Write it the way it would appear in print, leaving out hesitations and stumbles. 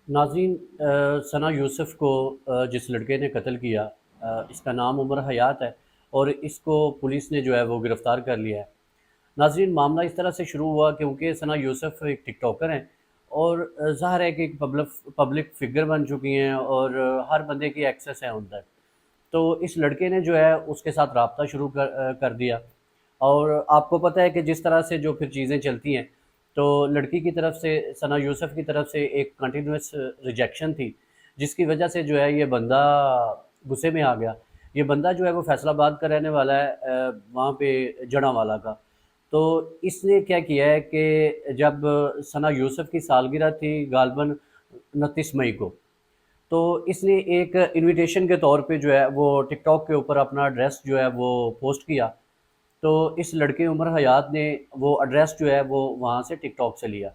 ناظرین، ثنا یوسف کو جس لڑکے نے قتل کیا، اس کا نام عمر حیات ہے، اور اس کو پولیس نے جو ہے وہ گرفتار کر لیا ہے۔ ناظرین، معاملہ اس طرح سے شروع ہوا کیونکہ ثنا یوسف ایک ٹک ٹاکر ہیں، اور ظاہر ہے کہ ایک پبلک فگر بن چکی ہیں، اور ہر بندے کی ایکسیس ہے ان تک۔ تو اس لڑکے نے جو ہے اس کے ساتھ رابطہ شروع کر دیا، اور آپ کو پتہ ہے کہ جس طرح سے جو پھر چیزیں چلتی ہیں، تو لڑکی کی طرف سے، ثنا یوسف کی طرف سے ایک کنٹینیوس ریجیکشن تھی، جس کی وجہ سے جو ہے یہ بندہ غصے میں آ گیا۔ یہ بندہ جو ہے وہ فیصل آباد کا رہنے والا ہے، وہاں پہ جڑاں والا کا۔ تو اس نے کیا کیا ہے کہ جب ثنا یوسف کی سالگرہ تھی غالباً 29 مئی کو، تو اس نے ایک انویٹیشن کے طور پہ جو ہے وہ ٹک ٹاک کے اوپر اپنا ایڈریس جو ہے وہ پوسٹ کیا۔ تو اس لڑکے عمر حیات نے وہ ایڈریس جو ہے وہ وہاں سے ٹک ٹاک سے لیا۔